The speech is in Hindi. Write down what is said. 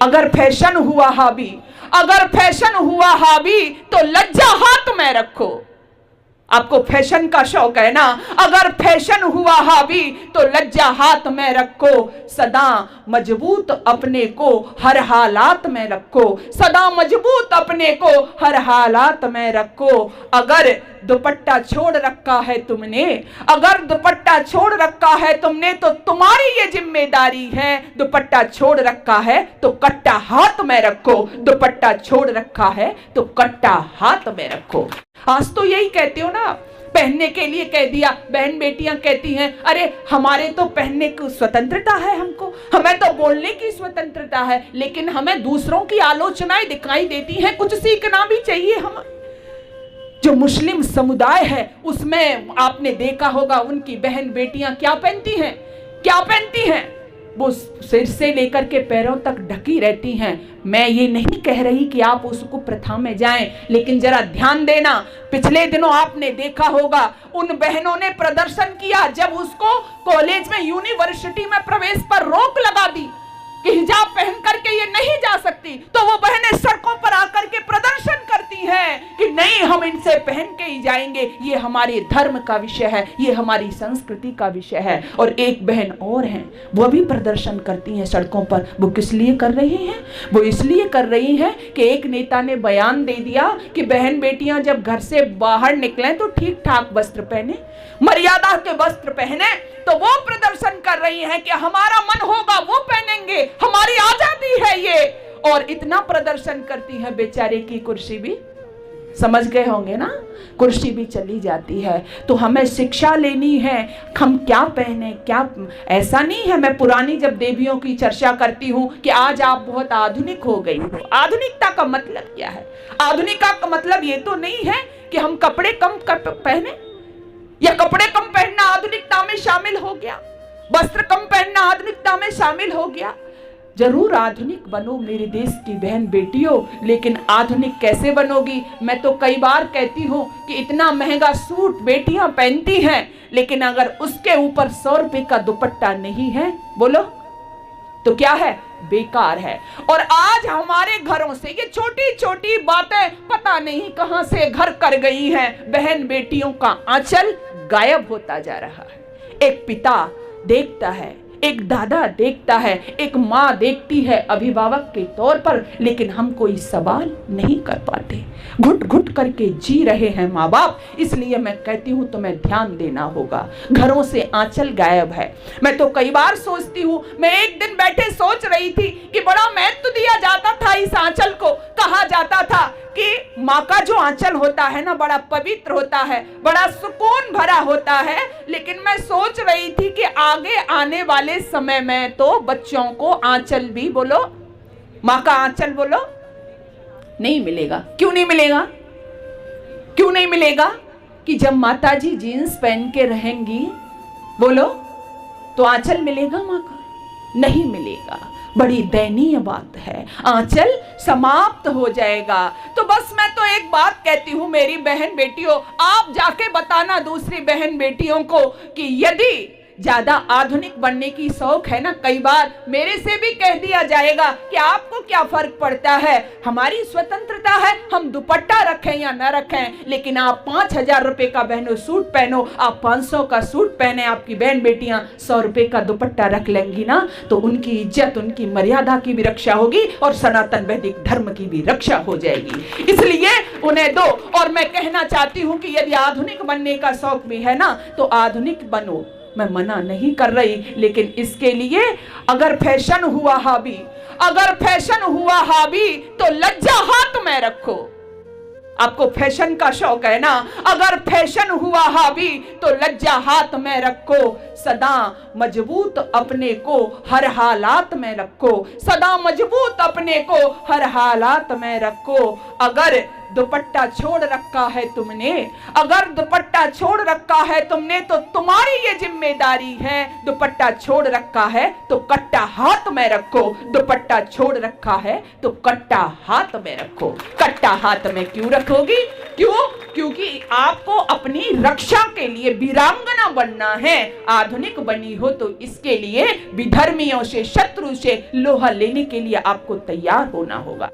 अगर फैशन हुआ हावी, अगर फैशन हुआ हावी तो लज्जा हाथ में रखो। आपको फैशन का शौक है ना, अगर फैशन हुआ हावी तो लज्जा हाथ में रखो। सदा मजबूत अपने को हर हालात में रखो, सदा मजबूत अपने को हर हालात में रखो। अगर दुपट्टा छोड़ रखा है तुमने, अगर दुपट्टा छोड़ रखा है तुमने तो तुम्हारी ये जिम्मेदारी है। दुपट्टा छोड़ रखा है तो कट्टा हाथ में रखो, दुपट्टा छोड़ रखा है तो कट्टा हाथ में रखो। आज तो यही कहते हो ना, पहनने के लिए कह दिया। बहन बेटियां कहती हैं अरे हमारे तो पहनने की स्वतंत्रता है, हमको, हमें तो बोलने की स्वतंत्रता है, लेकिन हमें दूसरों की आलोचनाएं दिखाई देती हैं, कुछ सीखना भी चाहिए। हम जो मुस्लिम समुदाय है उसमें आपने देखा होगा उनकी बहन बेटियां क्या पहनती हैं, क्या पहनती हैं, वो सिर से लेकर के पैरों तक ढकी रहती हैं। मैं ये नहीं कह रही कि आप उसको प्रथा में जाएं, लेकिन जरा ध्यान देना, पिछले दिनों आपने देखा होगा उन बहनों ने प्रदर्शन किया जब उसको कॉलेज में, यूनिवर्सिटी में प्रवेश पर रोक लगा दी कि हिजाब पहन करके ये नहीं जा सकती, तो वो बहनें सड़कों पर आकर के प्रदर्शन करती हैं कि नहीं, हम इनसे पहन के ही जाएंगे, ये हमारे धर्म का विषय है, ये हमारी संस्कृति का विषय है। और एक बहन और हैं, वो भी प्रदर्शन करती हैं सड़कों पर। वो किस लिए कर रही हैं? वो इसलिए कर रही हैं कि एक नेता ने बयान दे दिया कि बहन बेटियां जब घर से बाहर निकलें तो ठीक ठाक वस्त्र पहने, मर्यादा के वस्त्र पहने। तो वो प्रदर्शन कर रही हैं कि हमारा मन होगा वो पहनेंगे, हमारी आजादी है ये। और इतना प्रदर्शन करती है, बेचारे की कुर्सी भी, समझ गए होंगे ना, कुर्सी भी चली जाती है। तो हमें शिक्षा लेनी है, हम क्या पहने, क्या, ऐसा नहीं है। मैं पुरानी जब देवियों की चर्चा करती हूँ कि आज आप बहुत आधुनिक हो गई हो, आधुनिकता का मतलब क्या है? आधुनिकता का मतलब ये तो नहीं है कि हम कपड़े कम पहने, या कपड़े कम पहनना आधुनिकता में शामिल हो गया, वस्त्र कम पहनना आधुनिकता में शामिल हो गया। जरूर आधुनिक बनो मेरे देश की बहन बेटियों, लेकिन आधुनिक कैसे बनोगी? मैं तो कई बार कहती हूँ कि इतना महंगा सूट बेटियां पहनती हैं, लेकिन अगर उसके ऊपर 100 रुपए का दुपट्टा नहीं है, बोलो तो क्या है? बेकार है। और आज हमारे घरों से ये छोटी छोटी बातें पता नहीं कहां से घर कर गई हैं। बहन बेटियों का आंचल गायब होता जा रहा है। एक पिता देखता है, एक दादा देखता है, एक माँ देखती है अभिभावक के तौर पर, लेकिन हम कोई सवाल नहीं कर पाते, घुट घुट करके जी रहे हैं माँ बाप। इसलिए मैं कहती हूँ तुम्हें ध्यान देना होगा, घरों से आंचल गायब है। मैं तो कई बार सोचती हूँ, मैं एक दिन बैठे सोच रही थी कि बड़ा महत्व दिया जाता था इस आंचल को। कहा जाता था कि माँ का जो आंचल होता है ना, बड़ा पवित्र होता है, बड़ा सुकून भरा होता है। लेकिन मैं सोच रही थी कि आगे आने वाले समय में तो बच्चों को आंचल भी, बोलो माँ का आंचल, बोलो नहीं मिलेगा। क्यों नहीं मिलेगा? क्यों नहीं मिलेगा? कि जब माताजी जीन्स पहन के रहेंगी, बोलो, तो आंचल मिलेगा माँ का? नहीं मिलेगा। बड़ी दयनीय बात है, आंचल समाप्त हो जाएगा। तो बस मैं तो एक बात कहती हूँ मेरी बहन बेटियों, आप जाके बताना दूसरी बहन बेटियों को कि यदि ज्यादा आधुनिक बनने की शौक है ना, कई बार मेरे से भी कह दिया जाएगा कि आपको क्या फर्क पड़ता है, हमारी स्वतंत्रता है, हम दुपट्टा रखें या ना रखें, लेकिन आप 5,000 रुपए का बहनों सूट पहनो, आप 500 का सूट पहने, आपकी बहन बेटियां 100 रुपए का दुपट्टा रख लेंगी ना, तो उनकी इज्जत, उनकी मर्यादा की भी रक्षा होगी और सनातन वैदिक धर्म की भी रक्षा हो जाएगी। इसलिए उन्हें दो। और मैं कहना चाहती हूँ कि यदि आधुनिक बनने का शौक भी है ना, तो आधुनिक बनो, मैं मना नहीं कर रही, लेकिन इसके लिए अगर फैशन हुआ हावी, अगर फैशन हुआ हावी तो लज्जा हाथ में रखो। आपको फैशन का शौक है ना, अगर फैशन हुआ हावी तो लज्जा हाथ में रखो। सदा मजबूत अपने को हर हालात में रखो, सदा मजबूत अपने को हर हालात में रखो। अगर दुपट्टा छोड़ रखा है तुमने, अगर दुपट्टा छोड़ रखा है तुमने तो तुम्हारी ये जिम्मेदारी है। दुपट्टा छोड़ रखा है तो कट्टा हाथ में रखो, दुपट्टा छोड़ रखा है तो कट्टा हाथ में रखो। कट्टा हाथ में क्यों रखोगी? क्यों? क्योंकि आपको अपनी रक्षा के लिए वीरांगना बनना है। आधुनिक बनी हो तो इसके लिए विधर्मियों से, शत्रु से लोहा लेने के लिए आपको तैयार होना होगा।